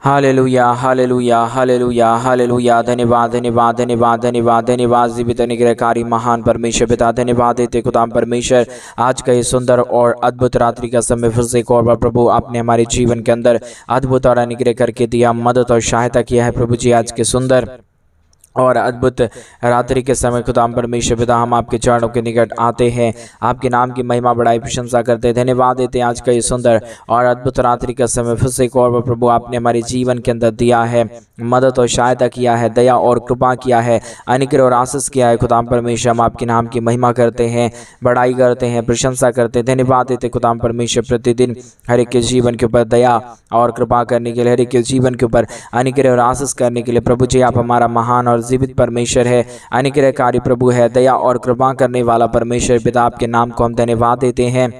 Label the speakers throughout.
Speaker 1: Hallelujah hallelujah hallelujah hallelujah. धन्यवाद धन्यवाद धन्यवाद धन्यवाद धन्यवाद जीवित अनुग्रहकारी महान परमेश्वर पिता, धन्यवाद देते खुदाम परमेश्वर आज का ये सुंदर और अद्भुत रात्रि का समय फिर से एक और बार प्रभु आपने हमारे जीवन के अंदर अद्भुत और अनुग्रह करके दिया, मदद और सहायता किया है प्रभु जी। आज के सुंदर और अद्भुत रात्रि के समय खुदाम परमेश्वर पिता हम आपके चरणों के निकट आते हैं, आपके नाम की महिमा बढ़ाई प्रशंसा करते हैं, धन्यवाद देते हैं। आज का ये सुंदर और अद्भुत रात्रि का समय फिर से एक और बार प्रभु आपने हमारे जीवन के अंदर दिया है, मदद और सहायता किया है, दया और कृपा किया है, अनुग्रह और आशीष किया है। खुदाम परमेश्वर हम आपके नाम की महिमा करते हैं, बढ़ाई करते हैं, प्रशंसा करते हैं, धन्यवाद देते खुदाम परमेश्वर। प्रतिदिन हर एक के जीवन के ऊपर दया और कृपा करने के लिए, हर एक के जीवन के ऊपर अनुग्रह और आशीष करने के लिए प्रभु जी आप हमारा महान और जीवित परमेश्वर है, अनुग्रहकारी प्रभु है, दया और कृपा करने वाला परमेश्वर पिता। आपके नाम को हम धन्यवाद देते हैं,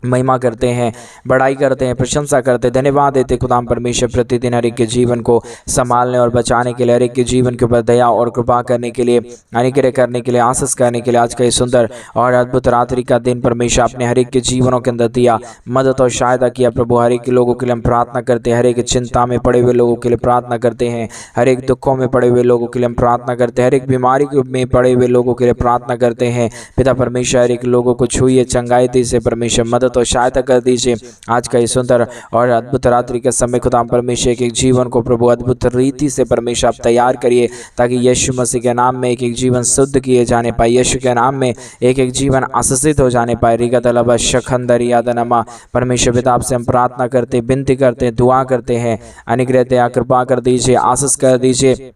Speaker 1: महिमा करते हैं, बढ़ाई करते हैं, प्रशंसा करते हैं, धन्यवाद देते खुदाम परमेश्वर। प्रतिदिन हर एक के जीवन को संभालने और बचाने के लिए, हर एक के जीवन के ऊपर दया और कृपा करने के लिए, अनुग्रह करने के लिए, आशीष करने के लिए आज का ये सुंदर और अद्भुत रात्रि का दिन परमेश्वर आपने हर एक के जीवनों के अंदर दिया, मदद और सहायता किया प्रभु। हर एक लोगों के लिए हम प्रार्थना करते हैं, हर एक चिंता में पड़े हुए लोगों के लिए प्रार्थना करते हैं, हर एक दुखों में पड़े हुए लोगों के लिए हम प्रार्थना करते हैं, हर एक बीमारी में पड़े हुए लोगों के लिए प्रार्थना करते हैं पिता परमेश्वर। हर एक लोगों को छुइए, चंगाई दीजिए परमेश्वर, मदद और सहायता कर दीजिए। आज का ये सुंदर और अद्भुत रात्रि के समय खुदा परमेश्वर के जीवन को प्रभु अद्भुत रीति से परमेश्वर आप तैयार करिए, ताकि यीशु मसीह के नाम में एक एक जीवन शुद्ध किए जाने पाए, यीशु के नाम में एक एक जीवन आशीषित हो जाने पाए। रिगतलब शखंदर यादनमा परमेश्वर पिता आपसे हम प्रार्थना करते, विनती करते, दुआ करते हैं, अनुग्रह दया कृपा कर दीजिए, आशीष कर दीजिए,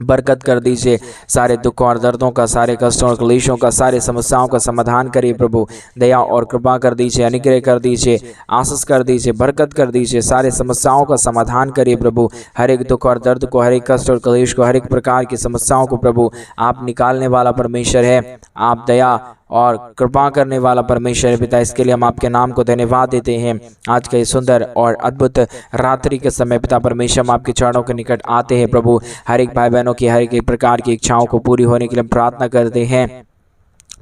Speaker 1: बरकत कर दीजिए। सारे दुखों और दर्दों का, सारे कष्टों और क्लेशों का, सारे समस्याओं का समाधान करिए प्रभु, दया और कृपा कर दीजिए, अनुग्रह कर दीजिए, आशीष कर दीजिए, बरकत कर दीजिए, सारे समस्याओं का समाधान करिए प्रभु। हर एक दुख और दर्द को, हर एक कष्ट और क्लेश को, हर एक प्रकार की समस्याओं को प्रभु आप निकालने वाला परमेश्वर है, आप दया और कृपा करने वाला परमेश्वर है पिता। इसके लिए हम आपके नाम को धन्यवाद देते हैं। आज का ये सुंदर और अद्भुत रात्रि के समय पिता परमेश्वर हम आपके चरणों के निकट आते हैं प्रभु। हर एक भाई बहनों की हर एक प्रकार की इच्छाओं को पूरी होने के लिए हम प्रार्थना करते हैं,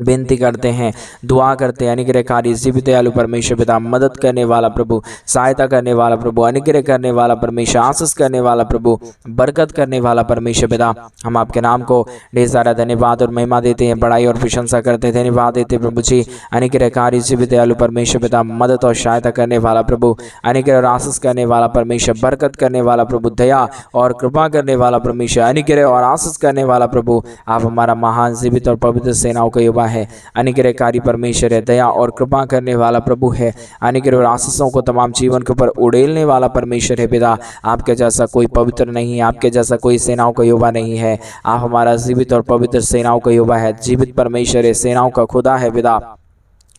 Speaker 1: विनती करते हैं, दुआ करते हैं। अनुग्रहकारी जीवित दयालु परमेश्वर पिता, मदद करने वाला प्रभु, सहायता करने वाला प्रभु, अनुग्रह करने वाला परमेश्वर, आशीष करने वाला प्रभु, बरकत करने वाला परमेश्वर पिता, हम आपके नाम को ढेर सारा धन्यवाद और महिमा देते हैं, बड़ाई और प्रशंसा करते हैं, धन्यवाद देते प्रभु जी। अनुग्रहकारी जीवित दयालु परमेश्वर पिता, मदद और सहायता करने वाला प्रभु, अनुग्रह और आशीष करने वाला परमेश्वर, बरकत करने वाला प्रभु, दया और कृपा करने वाला परमेश्वर, अनुग्रह और आशीष करने वाला प्रभु, आप हमारा महान जीवित और पवित्र सेनाओं का युवा है, अनुग्रहकारी परमेश्वर है, दया और कृपा करने वाला प्रभु है, अनुग्रह और आशीषों को तमाम जीवन के ऊपर उड़ेलने वाला परमेश्वर है पिता। आपके जैसा कोई पवित्र नहीं है, आपके जैसा कोई सेनाओं का युवा नहीं है, आप हमारा जीवित और पवित्र सेनाओं का युवा है, जीवित परमेश्वर है, सेनाओं का खुदा है पिता।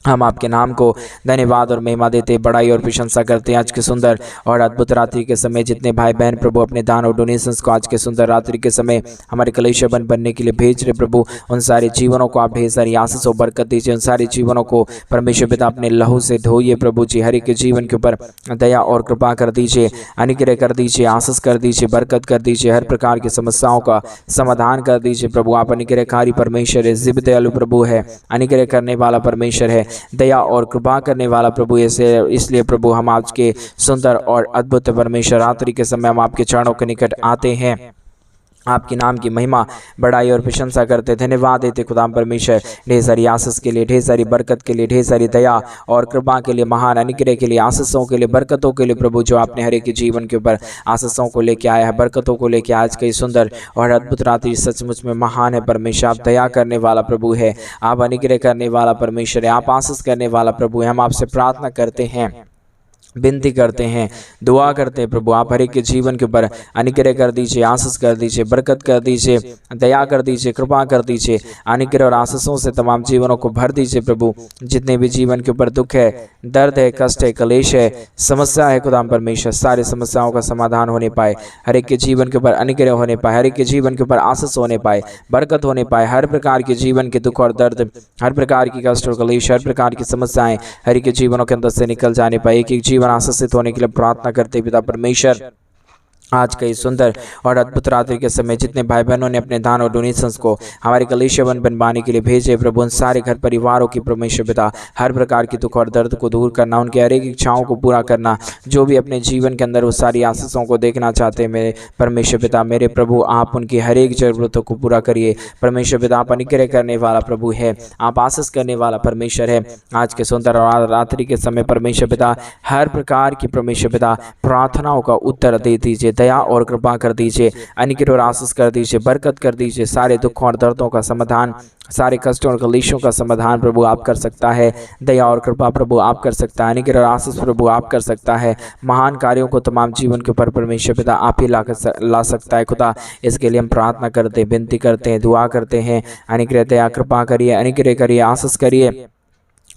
Speaker 1: हम आपके नाम को धन्यवाद और महिमा देते, बड़ाई और प्रशंसा करते हैं। आज के सुंदर और अद्भुत रात्रि के समय जितने भाई बहन प्रभु अपने दान और डोनेशंस को आज के सुंदर रात्रि के समय हमारे कलीसिया बनने के लिए भेज रहे प्रभु, उन सारे जीवनों को आप ढेर सारी आशीष और बरकत दीजिए। उन सारे जीवनों को परमेश्वर पिता अपने लहू से धोइए प्रभु जी। हर एक के जीवन के ऊपर दया और कृपा कर दीजिए, अनुग्रह कर दीजिए, आशीष कर दीजिए, बरकत कर दीजिए, हर प्रकार की समस्याओं का समाधान कर दीजिए प्रभु। आप अनुग्रहकारी परमेश्वर है, जीवित दयालु प्रभु है, अनुग्रह करने वाला परमेश्वर है, दया और कृपा करने वाला प्रभु। इसलिए प्रभु हम आज के सुंदर और अद्भुत परमेश्वर रात्रि के समय हम आपके चरणों के निकट आते हैं, आपके नाम की महिमा बढ़ाई और प्रशंसा करते, धन्यवाद देते खुदा परमेश्वर ढेर सारी आशीष के लिए, ढेर सारी बरकत के लिए, ढेर सारी दया और कृपा के लिए, महान अनुग्रह के लिए, आशीषों के लिए, बरकतों के लिए प्रभु, जो आपने हर एक के जीवन के ऊपर आशीषों को लेके आया है, बरकतों को लेके आज कई सुंदर और अद्भुत रात्रि सचमुच में महान है परमेश्वर। आप दया करने वाला प्रभु है, आप अनुग्रह करने वाला परमेश्वर है, आप आशीष करने वाला प्रभु है। हम आपसे प्रार्थना करते हैं, विनती करते हैं, दुआ करते हैं प्रभु, आप हर एक के जीवन के ऊपर अनुग्रह कर दीजिए, आशीष कर दीजिए, बरकत कर दीजिए, दया कर दीजिए, कृपा कर दीजिए, अनुग्रह और आशीषों से तमाम जीवनों को भर दीजिए प्रभु। जितने भी जीवन के ऊपर दुख है, दर्द है, कष्ट है, कलेश है, समस्या है खुदा परमेश्वर, सारे समस्याओं का समाधान होने पाए, हर एक के जीवन के ऊपर अनुग्रह होने पाए, हर एक के जीवन के ऊपर आशीष होने पाए, बरकत होने पाए, हर प्रकार के जीवन के दुख और दर्द, हर प्रकार की कष्ट और कलेश, हर प्रकार की समस्याएं हर एक के जीवनों के अंदर से निकल जाने पाए, एक एक जीवन आशीषित होने के लिए प्रार्थना करते पिता परमेश्वर। आज का इस सुंदर और अद्भुत रात्रि के समय जितने भाई बहनों ने अपने दान और डोनेशंस को हमारे कलीसिया बनवाने के लिए भेजे प्रभु, उन सारे घर परिवारों की परमेश्वर पिता हर प्रकार की दुख और दर्द को दूर करना, उनके हर एक इच्छाओं को पूरा करना, जो भी अपने जीवन के अंदर उस सारी आशीषों को देखना चाहते हैं मेरे परमेश्वर पिता, मेरे प्रभु आप उनकी हर एक जरूरतों को पूरा करिए। परमेश्वर पिता आप अनुग्रह करने वाला प्रभु है, आप आशीष करने वाला परमेश्वर है। आज के सुंदर और रात्रि के समय परमेश्वर पिता हर प्रकार की परमेश्वर पिता प्रार्थनाओं का उत्तर दे दीजिए, दया और कृपा कर दीजिए, अनुग्रह और आशीष कर दीजिए, बरकत कर दीजिए। सारे दुखों और दर्दों का समाधान, सारे कष्टों और कलेशों का समाधान प्रभु आप कर सकता है। दया और कृपा प्रभु आप कर सकता है, अनुग्रह और आशीष प्रभु आप कर सकता है। महान कार्यों को तमाम जीवन के ऊपर परमेश्वर पिता आप ही ला सकता है खुदा। इसके लिए हम प्रार्थना करते हैं, विनती करते हैं, दुआ करते हैं। अनुग्रह दया कृपा करिए, अनुग्रह करिए, आशीष करिए,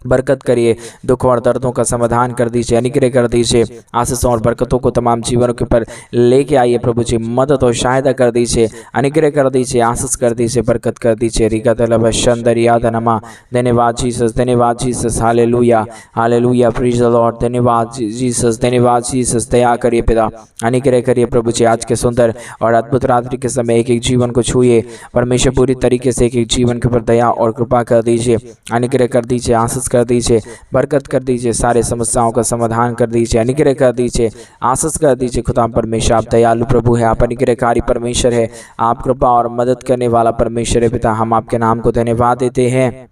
Speaker 1: बरकत करिए, दुख और दर्दों का समाधान कर दीजिए, अनुग्रह कर दीजिए। आशीषों और बरकतों को तमाम जीवनों के ऊपर लेके आइए प्रभु जी, मदद और सहायता कर दीजिए, अनुग्रह कर दीजिए, आशीष कर दीजिए, बरकत कर दीजिए। रिगतलबशंदरियादनमा, धन्यवाद जीसस, धन्यवाद Jesus, hallelujah hallelujah, praise the Lord. धन्यवाद जीसस, धन्यवाद जीसस। दया करिए पिता, अनुग्रह करिए प्रभु जी। आज के सुंदर और अद्भुत रात्रि के समय एक एक जीवन को छूइए परमेश्वर, पूरी तरीके से एक एक जीवन के ऊपर दया और कृपा कर दीजिए, अनुग्रह कर दीजिए, आशीष कर दीजिए, बरकत कर दीजिए, सारे समस्याओं का समाधान कर दीजिए, अनुग्रह कर दीजिए, आशीष कर दीजिए। खुदा परमेश्वर आप दयालु प्रभु है, आप अनुग्रहकारी परमेश्वर है, आप कृपा और मदद करने वाला परमेश्वर है पिता। हम आपके नाम को धन्यवाद देते हैं,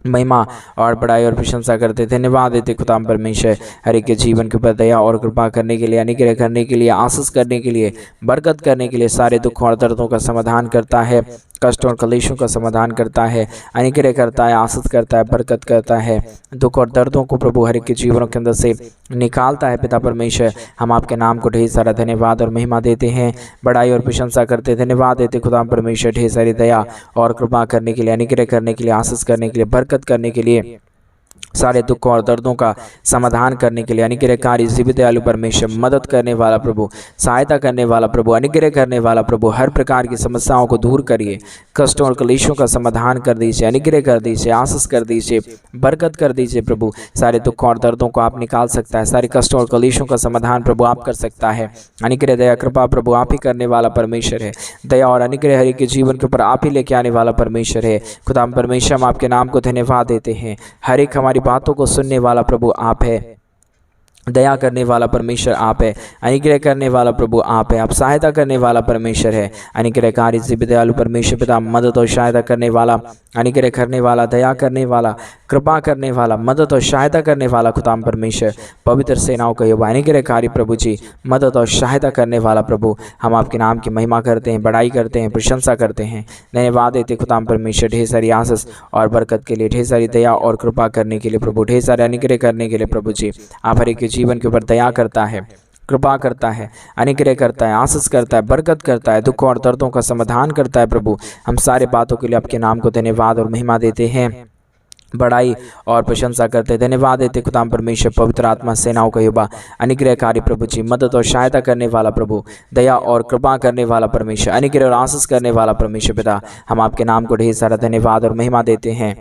Speaker 1: महिमा और बड़ाई और प्रशंसा करते, धन्यवाद देते खुदा परमेश्वर हर एक के जीवन के ऊपर दया और कृपा करने के लिए, अनुग्रह करने के लिए, आशीष करने के लिए, बरकत करने के लिए, सारे दुखों और दर्दों का समाधान करता है, कष्टों और कलेशों का समाधान करता है, अनुग्रह करता है, आशीष करता है, बरकत करता है, दुख और दर्दों को प्रभु हर एक के जीवनों के अंदर से निकालता है पिता परमेश्वर। हम आपके नाम को ढेर सारा धन्यवाद और महिमा देते हैं, बड़ाई और प्रशंसा करते, धन्यवाद देते खुदा परमेश्वर ढेर सारी दया और कृपा करने के लिए, अनुग्रह करने के लिए, आशीष करने के लिए, बरकत करने के लिए, सारे दुखों और दर्दों का समाधान करने के लिए, अनुग्रहकारी जीवित दयालु परमेश्वर, मदद करने वाला प्रभु, सहायता करने वाला प्रभु, अनुग्रह करने वाला प्रभु, हर प्रकार की समस्याओं को दूर करिए, कष्टों और कलेशों का समाधान कर दीजिए, अनुग्रह कर दीजिए, आशीष कर दीजिए, बरकत कर दीजिए प्रभु। सारे दुखों और दर्दों को आप निकाल सकता है, सारे कष्टों और कलेशों का समाधान प्रभु आप कर सकता है। अनुग्रह दया कृपा प्रभु आप ही करने वाला परमेश्वर है, दया और अनुग्रह हर एक के जीवन के ऊपर आप ही लेके आने वाला परमेश्वर है। खुदा परमेश्वर हम आपके नाम को धन्यवाद देते हैं, हर एक हमारी बातों को सुनने वाला प्रभु आप है, दया करने वाला परमेश्वर आप है, अनुग्रह करने वाला प्रभु आप है, आप सहायता करने वाला परमेश्वर है, अनुग्रहकारी जीवित दयालु परमेश्वर पिता, मदद और सहायता करने वाला, अनुग्रह करने वाला, दया करने वाला, कृपा करने वाला, मदद और सहायता करने वाला खुदा परमेश्वर, पवित्र सेनाओं का युवा, अनुग्रहकारी प्रभु जी, मदद और सहायता करने वाला प्रभु। हम आपके नाम की महिमा करते हैं, बड़ाई करते हैं, प्रशंसा करते हैं, धन्यवाद देते खुदा परमेश्वर ढेर सारी आशीष और बरकत के लिए, ढेर सारी दया और कृपा करने के लिए प्रभु, ढेर सारे अनुग्रह करने के लिए प्रभु जी। आप हर एक के जीवन के ऊपर दया करता है, कृपा करता है, अनुग्रह करता है, आशीष करता है, बरकत करता है, दुखों और दर्दों का समाधान करता है प्रभु। हम सारे बातों के लिए आपके नाम को धन्यवाद और महिमा देते हैं, बड़ाई और प्रशंसा करते, धन्यवाद देते खुदा परमेश्वर, पवित्र आत्मा सेनाओं का युवा, अनुग्रहकारी प्रभु जी, मदद और सहायता करने वाला प्रभु, दया और कृपा करने वाला परमेश्वर, अनुग्रह और आशीष करने वाला परमेश्वर पिता। हम आपके नाम को ढेर सारा धन्यवाद और महिमा देते हैं,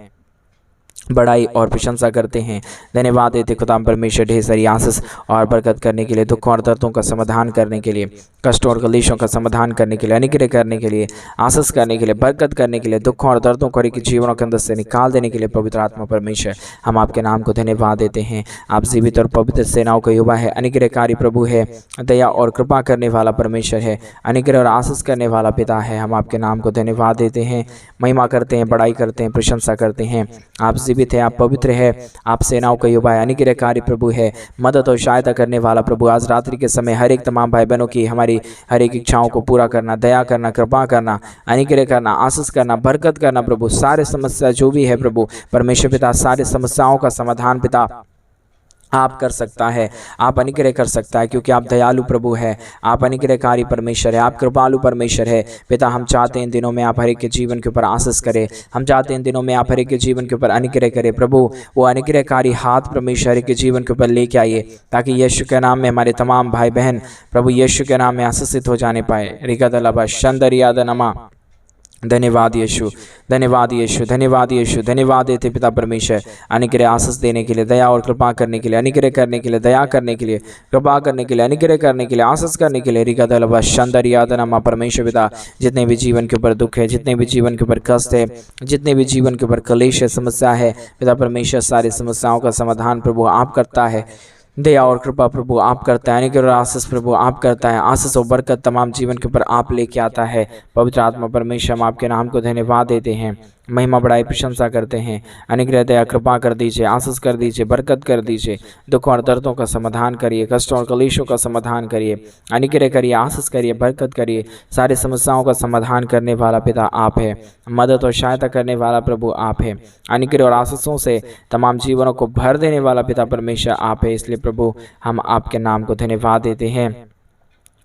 Speaker 1: बड़ाई और प्रशंसा करते हैं, धन्यवाद देते खुदा परमेश्वर ढेर सारी आशीष और बरकत करने के लिए, दुखों और दर्दों का समाधान करने के लिए, कष्टों और कलेशों का समाधान करने के लिए, अनुग्रह करने के लिए, आशीष करने के लिए, बरकत करने के लिए, दुखों और दर्दों को के जीवनों के अंदर से निकाल देने के लिए पवित्र आत्मा परमेश्वर, हम आपके नाम को धन्यवाद देते हैं। आप जीवित और पवित्र सेनाओं का युवा है, अनुग्रहकारी प्रभु है, दया और कृपा करने वाला परमेश्वर है, अनुग्रह और आशीष करने वाला पिता है। हम आपके नाम को धन्यवाद देते हैं, महिमा करते हैं, बड़ाई करते हैं, प्रशंसा करते हैं। आप जीवित है, आप पवित्र है, आप सेनाओं का युवा है, अनुग्रहकारी प्रभु है, मदद और सहायता करने वाला प्रभु। आज रात्रि के समय हर एक तमाम भाई बहनों की, हमारी हर एक इच्छाओं को पूरा करना, दया करना, कृपा करना, अनुग्रह करना, आशीष करना, बरकत करना प्रभु। सारे समस्या जो भी है प्रभु परमेश्वर पिता, सारे समस्याओं का समाधान पिता आप कर सकता है, आप अनुग्रह कर सकता है, क्योंकि आप दयालु प्रभु है, आप अनुग्रहकारी परमेश्वर है, आप कृपालु परमेश्वर है पिता। हम चाहते हैं इन दिनों में आप हर एक के जीवन के ऊपर आशीष करें, हम चाहते हैं इन दिनों में आप हर एक के जीवन के ऊपर अनुग्रह करें प्रभु। वो अनुग्रहकारी हाथ परमेश्वर हर एक के जीवन के ऊपर लेके आइए, ताकि यीशु के नाम में हमारे तमाम भाई बहन प्रभु यीशु के नाम में आशीषित हो जाने पाए। रिगतलबशंदरियादनमा, धन्यवाद यीशु, धन्यवाद यीशु, धन्यवाद यीशु, धन्यवाद देते पिता परमेश्वर अनुग्रह आशीष देने के लिए, दया और कृपा करने के लिए, अनुग्रह करने के लिए, दया करने के लिए, कृपा करने के लिए, अनुग्रह करने के लिए, आशीष करने के लिए। रिका दलबा शानदार यादना माँ परमेश्वर पिता, जितने भी जीवन के ऊपर दुख है, जितने भी जीवन के ऊपर कष्ट है, जितने भी जीवन के ऊपर कलेश है, समस्या है, पिता परमेश्वर सारी समस्याओं का समाधान प्रभु आप करता है। दया और कृपा प्रभु आप करता है, अनुग्रह और आशीष प्रभु आप करता है, आशीष और बरकत तमाम जीवन के ऊपर आप लेके आता है। पवित्र आत्मा परमेश्वर हम आपके नाम को धन्यवाद देते हैं, महिमा बढ़ाई प्रशंसा करते हैं। अनुग्रह दया कृपा कर दीजिए, आशीष कर दीजिए, बरकत कर दीजिए, दुख और दर्दों का समाधान करिए, कष्टों और कलेशों का समाधान करिए, अनुग्रह करिए, आशीष करिए, बरकत करिए। सारी समस्याओं का समाधान करने वाला पिता आप है, मदद और सहायता करने वाला प्रभु आप है, अनुग्रह और आशीषों से तमाम जीवनों को भर देने वाला पिता परमेश्वर आप है। इसलिए प्रभु हम आपके नाम को धन्यवाद देते हैं,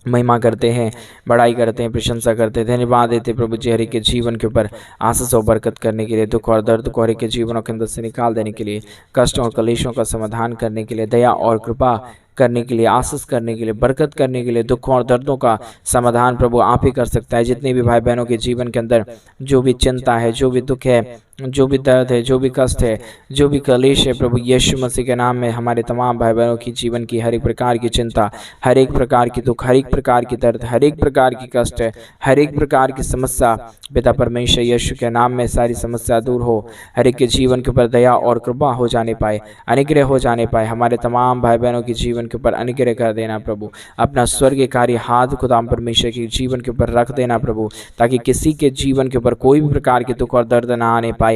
Speaker 1: महिमा करते हैं, बड़ाई करते हैं, प्रशंसा करते हैं, धन्यवाद देते प्रभु जी हर एक के जीवन के ऊपर आशीष और बरकत करने के लिए, दुख और दर्द को हर एक के जीवनों के अंदर से निकाल देने के लिए, कष्टों और कलेशों का समाधान करने के लिए, दया और कृपा करने के लिए, आशीष करने के लिए, बरकत करने के लिए, दुखों और दर्दों का समाधान प्रभु आप ही कर सकता है। जितने भी भाई बहनों के जीवन के अंदर जो भी चिंता है, जो भी दुख है, जो भी दर्द है, जो भी कष्ट है, जो भी कलेश है, प्रभु यीशु मसीह के नाम में हमारे तमाम भाई बहनों की जीवन की हर एक प्रकार की चिंता, हर एक प्रकार की दुख, हर एक प्रकार की दर्द, हर एक प्रकार की कष्ट है, हर एक प्रकार की समस्या पिता परमेश्वर यीशु के नाम में सारी समस्या दूर हो, हर एक के जीवन के ऊपर दया और कृपा हो जाने पाए, अनुग्रह हो जाने पाए। हमारे तमाम भाई बहनों के जीवन के ऊपर अनुग्रह कर देना प्रभु, अपना स्वर्गीय कार्य हाथ खुदा परमेश्वर के जीवन के ऊपर रख देना प्रभु, ताकि किसी के जीवन के ऊपर कोई भी प्रकार के दुख और दर्द ना आने पाए।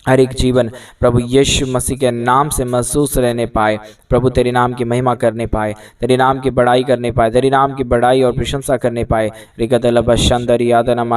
Speaker 1: हर एक जीवन प्रभु यीशु मसीह के नाम से महसूस रहने पाए, प्रभु तेरे नाम की महिमा करने पाए, तेरे नाम की बड़ाई करने पाए, तेरे नाम की बड़ाई और प्रशंसा करने पाए।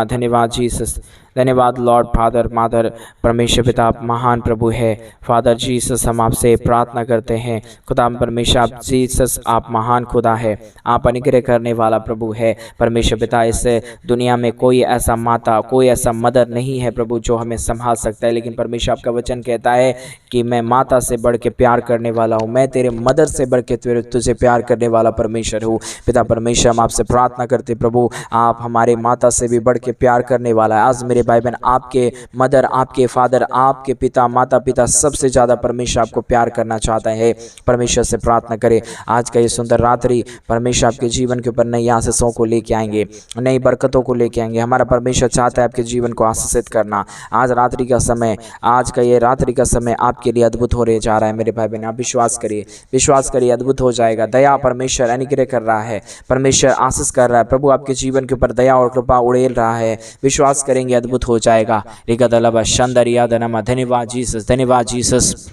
Speaker 1: धन्यवाद जीसस, धन्यवाद लॉर्ड फादर मादर परमेश्वर पिता आप महान प्रभु है। फादर जीसस हम आपसे प्रार्थना करते हैं, खुदा परमेश्वर आप जीसस आप महान खुदा है, आप अनुग्रह करने वाला प्रभु है। परमेश्वर पिता इस दुनिया में कोई ऐसा माता, कोई ऐसा मदर नहीं है प्रभु जो हमें संभाल सकता है, लेकिन परमेश्वर आपका वचन कहता है कि मैं माता से बढ़ के प्यार करने वाला हूँ, मैं तेरे मदर से बढ़ के तुझे प्यार करने वाला परमेश्वर हूँ। पिता परमेश्वर हम आपसे प्रार्थना करते प्रभु आप हमारे माता से भी बढ़ के प्यार करने वाला है। आज मेरे भाई बहन आपके मदर, आपके फादर, आपके पिता, माता पिता सबसे ज़्यादा परमेश्वर आपको प्यार करना चाहता है। परमेश्वर से प्रार्थना करें आज का ये सुंदर रात्रि परमेश्वर आपके जीवन के ऊपर नई आशीषों को लेके आएंगे, नई बरकतों को लेके आएंगे। हमारा परमेश्वर चाहता है आपके जीवन को आशीषित करना। आज रात्रि का समय, आज का ये रात्रि का समय आपके लिए अद्भुत हो रहे जा रहा है मेरे भाई बहन, आप विश्वास करिए, विश्वास करिए, अद्भुत हो जाएगा। दया परमेश्वर अनुग्रह कर रहा है, परमेश्वर आशीष कर रहा है, प्रभु आपके जीवन के ऊपर दया और कृपा उड़ेल रहा है। विश्वास करेंगे अद्भुत हो जाएगा। रिगदलबा शानदारिया दनमा, धन्यवाद जीसस, धन्यवाद जीसस,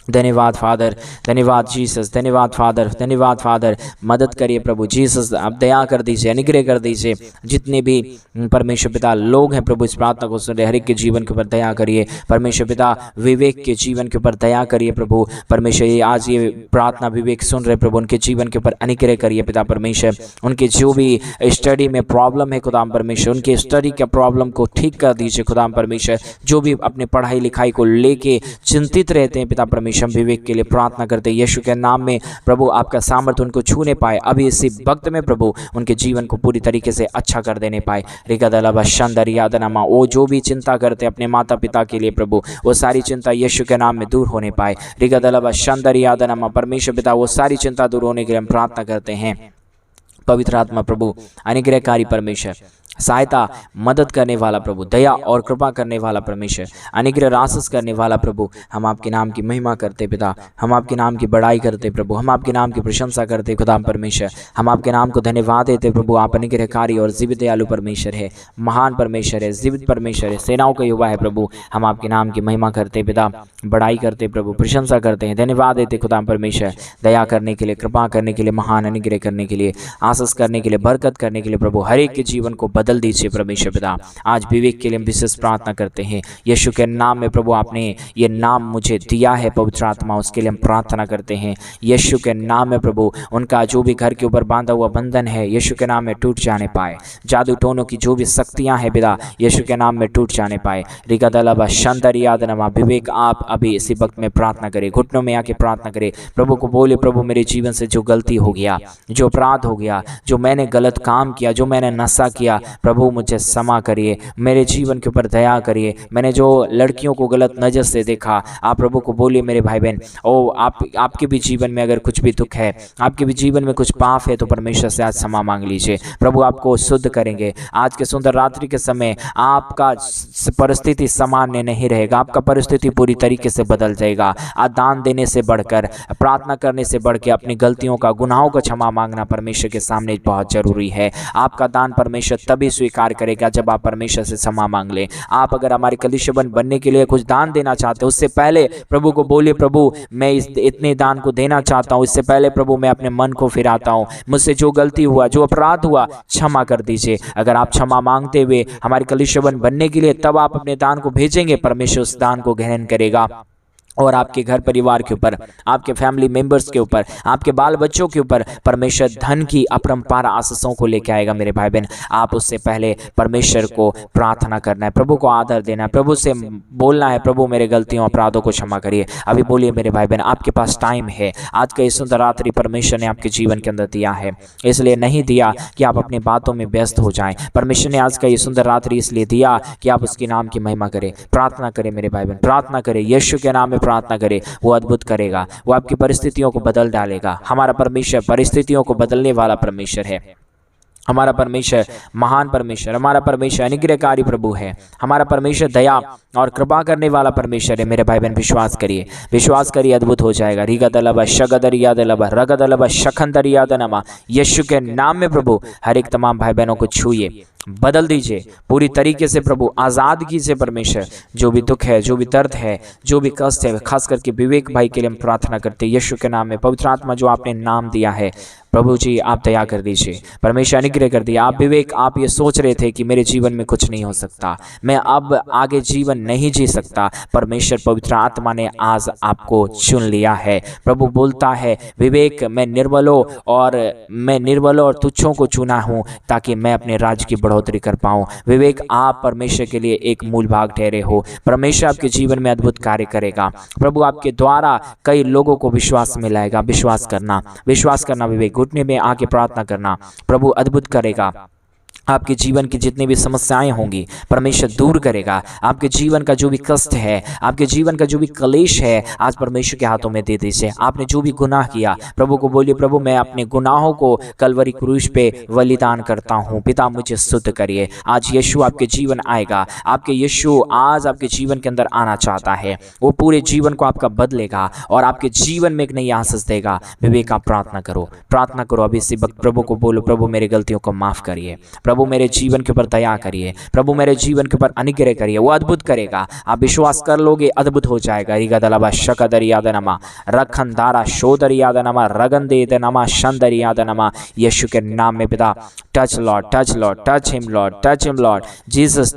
Speaker 1: धन्यवाद फादर, धन्यवाद जीसस, धन्यवाद फादर, धन्यवाद फादर। मदद करिए प्रभु जीसस, आप दया कर दीजिए, अनुग्रह कर दीजिए। जितने भी परमेश्वर पिता लोग हैं प्रभु इस प्रार्थना को सुन रहे, हर एक के जीवन के ऊपर दया करिए। परमेश्वर पिता विवेक के जीवन के ऊपर दया करिए प्रभु। परमेश्वर ये आज ये प्रार्थना विवेक सुन रहे प्रभु, उनके जीवन के ऊपर अनुग्रह करिए पिता परमेश्वर। उनके जो भी स्टडी में प्रॉब्लम है खुदा परमेश्वर, उनके स्टडी के प्रॉब्लम को ठीक कर दीजिए खुदा परमेश्वर। जो भी अपने पढ़ाई लिखाई को लेके चिंतित रहते हैं पिता परमेश्वर, विवेक के लिए प्रार्थना करते हैं यीशु के नाम में प्रभु आपका सामर्थ्य उनको छूने पाए अभी इसी वक्त में प्रभु, उनके जीवन को पूरी तरीके से अच्छा कर देने पाए। रिगदलबा शानदारियादनमा, वो जो भी चिंता करते अपने माता पिता के लिए प्रभु, वो सारी चिंता यीशु के नाम में दूर होने पाए। रिगदलबा शानदारियादनमा, परमेश्वर पिता वो सारी चिंता दूर होने के लिए हम प्रार्थना करते हैं। पवित्र आत्मा प्रभु अनुग्रहकारी परमेश्वर, सहायता मदद करने वाला प्रभु, दया और कृपा करने वाला परमेश्वर, अनुग्रह आशीष करने वाला प्रभु, हम आपके नाम की महिमा करते पिता, हम आपके नाम की बड़ाई करते प्रभु, हम आपके नाम की प्रशंसा करते खुदा परमेश्वर। हम आपके नाम को धन्यवाद देते प्रभु। आप अनुग्रहकारी और जीवित दयालु परमेश्वर है, महान परमेश्वर है, जीवित परमेश्वर है, सेनाओं का युवा है प्रभु। हम आपके नाम की महिमा करते पिता, बड़ाई करते प्रभु, प्रशंसा करते हैं, धन्यवाद देते खुदा परमेश्वर। दया करने के लिए, कृपा करने के लिए, महान अनुग्रह करने के लिए, आशीष करने के लिए, बरकत करने के लिए प्रभु, हर एक के जीवन को बदल दीजिए परमेश्वर पिता। आज विवेक के लिए हम विशेष प्रार्थना करते हैं यीशु के नाम में प्रभु। आपने ये नाम मुझे दिया है पवित्र आत्मा, उसके लिए हम प्रार्थना करते हैं यीशु के नाम में प्रभु। उनका जो भी घर के ऊपर बांधा हुआ बंधन है यीशु के नाम में टूट जाने पाए। जादू टोनों की जो भी शक्तियां हैं पिता यीशु के नाम में टूट जाने पाए। रिगदलबा शानदारियादनमा, विवेक आप अभी इसी वक्त में प्रार्थना करें, घुटनों में आके प्रार्थना करें, प्रभु को बोले प्रभु मेरे जीवन से जो गलती हो गया, जो अपराध हो गया, जो मैंने गलत काम किया, जो मैंने नशा किया, प्रभु मुझे क्षमा करिए, मेरे जीवन के ऊपर दया करिए। मैंने जो लड़कियों को गलत नज़र से देखा, आप प्रभु को बोलिए मेरे भाई बहन, ओ आपके भी जीवन में अगर कुछ भी दुख है, आपके भी जीवन में कुछ पाप है, तो परमेश्वर से आज क्षमा मांग लीजिए। प्रभु आपको शुद्ध करेंगे। आज के सुंदर रात्रि के समय आपका परिस्थिति सामान्य नहीं रहेगा, आपका परिस्थिति पूरी तरीके से बदल जाएगा। आज दान देने से बढ़कर, प्रार्थना करने से बढ़ के अपनी गलतियों का, गुनाहों का क्षमा मांगना परमेश्वर के सामने बहुत जरूरी है। आपका दान परमेश्वर तभी स्वीकार करेगा जब आप परमेश्वर से क्षमा मांग लें। आप अगर हमारे कलीसिया बनने के लिए कुछ दान देना चाहते हो, उससे पहले प्रभु को बोलिए, प्रभु मैं इतने दान को देना चाहता हूँ, इससे पहले प्रभु मैं अपने मन को फिराता हूँ, मुझसे जो गलती हुआ, जो अपराध हुआ, क्षमा कर दीजिए। अगर आप क्षमा मांगते हुए हमारे कलीसिया बनने के लिए तब आप अपने दान को भेजेंगे, परमेश्वर उस दान को ग्रहण करेगा और आपके घर परिवार के ऊपर, आपके फैमिली मेंबर्स के ऊपर, आपके बाल बच्चों के ऊपर परमेश्वर धन की अपरंपार आशीषों को लेकर आएगा। मेरे भाई बहन, आप उससे पहले परमेश्वर को प्रार्थना करना है, प्रभु को आदर देना है, प्रभु से बोलना है, प्रभु मेरे गलतियों अपराधों को क्षमा करिए। अभी बोलिए मेरे भाई बहन, आपके पास टाइम है। आज का ये सुंदर रात्रि परमेश्वर ने आपके जीवन के अंदर दिया है, इसलिए नहीं दिया कि आप अपनी बातों में व्यस्त हो जाएं। परमेश्वर ने आज का ये सुंदर रात्रि इसलिए दिया कि आप उसके नाम की महिमा करें। प्रार्थना करें मेरे भाई बहन, प्रार्थना करें, यीशु के नाम में प्रार्थना करें। वो अद्भुत करेगा, वो आपकी परिस्थितियों को बदल डालेगा। हमारा परमेश्वर परिस्थितियों को बदलने वाला परमेश्वर है। हमारा परमेश्वर महान परमेश्वर, हमारा परमेश्वर अनुग्रहकारी प्रभु है। हमारा परमेश्वर दया और कृपा करने वाला परमेश्वर है। मेरे भाई बहन विश्वास करिए, विश्वास करिए, अद्भुत हो जाएगा। रिगदलबा शगदरियादलबा रगदलबा शखंदरियादनमा, यीशु के नाम में प्रभु हर एक तमाम भाई बहनों को छूइए, बदल दीजिए पूरी तरीके से। प्रभु आज़ाद कीजिए परमेश्वर। जो भी दुख है, जो भी दर्द है, जो भी कष्ट है, खास करके विवेक भाई के लिए हम प्रार्थना करते हैं यीशु के नाम में। पवित्र आत्मा जो आपने नाम दिया है, प्रभु जी आप दया कर दीजिए, परमेश्वर अनुग्रह कर दिए। आप विवेक, आप ये सोच रहे थे कि मेरे जीवन में कुछ नहीं हो सकता, मैं अब आगे जीवन नहीं जी सकता। परमेश्वर पवित्र आत्मा ने आज आपको चुन लिया है। प्रभु बोलता है, विवेक मैं निर्बलों और तुच्छों को चुना हूँ ताकि मैं अपने राज्य की बढ़ोतरी कर पाऊँ। विवेक, आप परमेश्वर के लिए एक मूल भाग ठहरे हो। परमेश्वर आपके जीवन में अद्भुत कार्य करेगा। प्रभु आपके द्वारा कई लोगों को विश्वास में लाएगा। विश्वास करना विवेक, घुटने में आके प्रार्थना करना, प्रभु अद्भुत करेगा। आपके जीवन की जितनी भी समस्याएं होंगी परमेश्वर दूर करेगा। आपके जीवन का जो भी कष्ट है, आपके जीवन का जो भी क्लेश है, आज परमेश्वर के हाथों में दे दीजिए। आपने जो भी गुनाह किया, प्रभु को बोलिए, प्रभु मैं अपने गुनाहों को कलवरी क्रूस पे बलिदान करता हूँ, पिता मुझे शुद्ध करिए। आज यीशु आपके जीवन आएगा। आपके यीशु आज आपके जीवन के अंदर आना चाहता है। वो पूरे जीवन को आपका बदलेगा और आपके जीवन में एक नई आशीष देगा। विवेक, आप प्रार्थना करो अभी इसी वक्त। प्रभु को बोलो, प्रभु मेरी गलतियों को माफ करिए, प्रभु मेरे जीवन के ऊपर दया करिए, प्रभु मेरे जीवन के ऊपर अनुग्रह करिए। वो अद्भुत करेगा। आप विश्वास कर लोगे, अद्भुत हो जाएगा। रिगदलबा शकदरियादनमा रखंदारा शोदरियादनमा रगंदेदनमा शंदरियादनमा, यीशु के नाम में पिता, touch Lord, touch him Lord, Jesus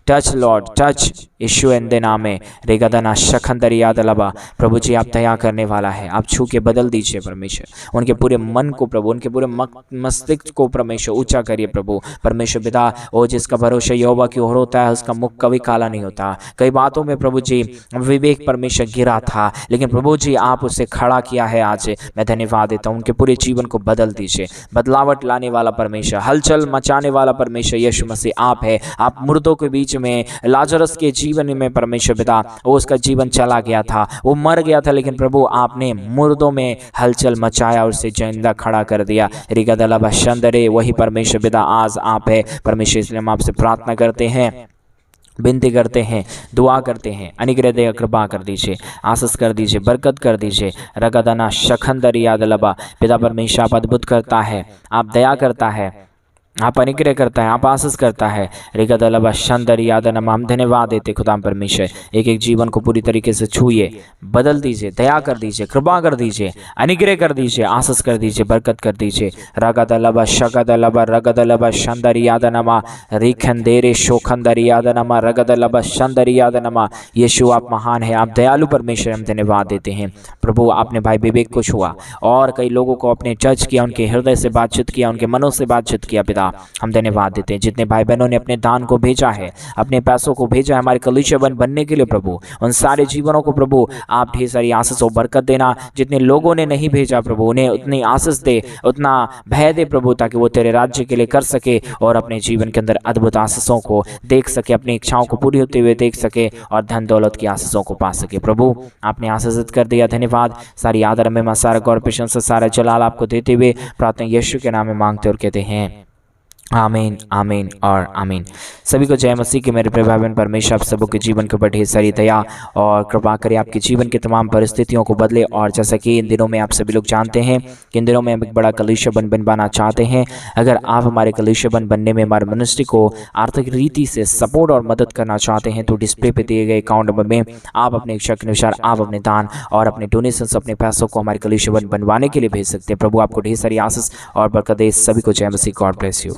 Speaker 1: touch Lord, touch Yeshu in the नाम में। रिगदना शखंदरियादलबा, प्रभु जी आप दया करने वाला है। आप छू के बदल दीजिए परमेश्वर। उनके पूरे मन को प्रभु, उनके पूरे मस्तिष्क को परमेश्वर ऊंचा करिए प्रभु। परमेश्वर पिता, ओ जिसका भरोसा यहोवा की ओर होता है उसका मुख कभी काला नहीं होता। कई बातों में प्रभु जी विवेक परमेश्वर गिरा था, लेकिन प्रभु जी आप उसे खड़ा किया है। आज मैं धन्यवाद देता हूँ। उनके पूरे जीवन को बदल दीजिए। बदलावट लाने वाला परमेश्वर, हलचल मचाने वाला परमेश्वर यीशु मसीह आप है। आप मुर्दों के बीच में, लाजरस के जीवन में परमेश्वर पिता, वो उसका जीवन चला गया था, वो मर गया था, लेकिन प्रभु आपने मुर्दों में हलचल मचाया और उसे जिंदा खड़ा कर दिया। रिगदलबा शंदरे, वही परमेश्वर पिता आज आप है परमेश्वर। इसलिए हम आपसे प्रार्थना करते हैं, विनती करते हैं, दुआ करते हैं, अनुग्रह देकर कृपा कर दीजिए, आशीष कर दीजिए, बरकत कर दीजिए। रगदना शखंदरियादलबा, पिता परमेश्वर आप अद्भुत करता है, आप दया करता है, आप अनुग्रह करता है, आप आशीष करता है। रिगदलबा शंदरियादनमा, हम धन्यवाद देते खुदा परमेश्वर। एक एक जीवन को पूरी तरीके से छूइए, बदल दीजिए, दया कर दीजिए, कृपा कर दीजिए, अनुग्रह कर दीजिए, आशीष कर दीजिए, बरकत कर दीजिए। रगदलबा शकदलबा रगदलबा शंदरियादनमा रिखंदेरे शोखंदरियादनमा रगदलबा शंदरियादनमा, यीशु आप महान है, आप दयालु परमेश्वर। हम धन्यवाद देते हैं प्रभु। आपने भाई विवेक को छुआ और कई लोगों को अपने टच किया, उनके हृदय से बातचीत किया, उनके मनों से बातचीत किया पिता। खुदा हम धन्यवाद देते हैं। जितने भाई बहनों ने अपने दान को भेजा है, अपने पैसों को भेजा है हमारे कलीसिया बनने के लिए प्रभु, उन सारे जीवनों को प्रभु आप ढेर सारी आशीष और बरकत देना। जितने लोगों ने नहीं भेजा प्रभु, उन्हें उतनी आशीष दे, उतना भय दे प्रभु, ताकि वो तेरे राज्य के लिए कर सके और अपने जीवन के अंदर अद्भुत आशीषों को देख सके, अपनी इच्छाओं को पूरी होते हुए देख सके और धन दौलत की आशीषों को पा सके। प्रभु आपने आशीषित कर दिया, धन्यवाद। सारी आदर में सारा गौर प्रशंसा सारा जलाल आपको देते हुए प्रार्थना यीशु के नाम में मांगते और कहते हैं आमीन, आमीन और आमीन। सभी को जय मसीह के मेरे भाई बहन। परमेश्वर आप सबों के जीवन के ऊपर ढेर सारी दया और कृपा करे, आपके जीवन की तमाम परिस्थितियों को बदले। और जैसा कि इन दिनों में आप सभी लोग जानते हैं कि इन दिनों में हम एक बड़ा कलीसिया बनवाना चाहते हैं। अगर आप हमारे कलीसिया बनने में हमारे मिनिस्ट्री को आर्थिक रीति से सपोर्ट और मदद करना चाहते हैं तो डिस्प्ले पे दिए गए अकाउंट नंबर में आप अपने इच्छा के अनुसार आप अपने दान और अपने डोनेशन, अपने पैसों को हमारे कलीसिया बनवाने के लिए भेज सकते हैं। प्रभु आपको ढेर सारी आशीष और बरकत दे। सभी को जय मसीह। God bless you.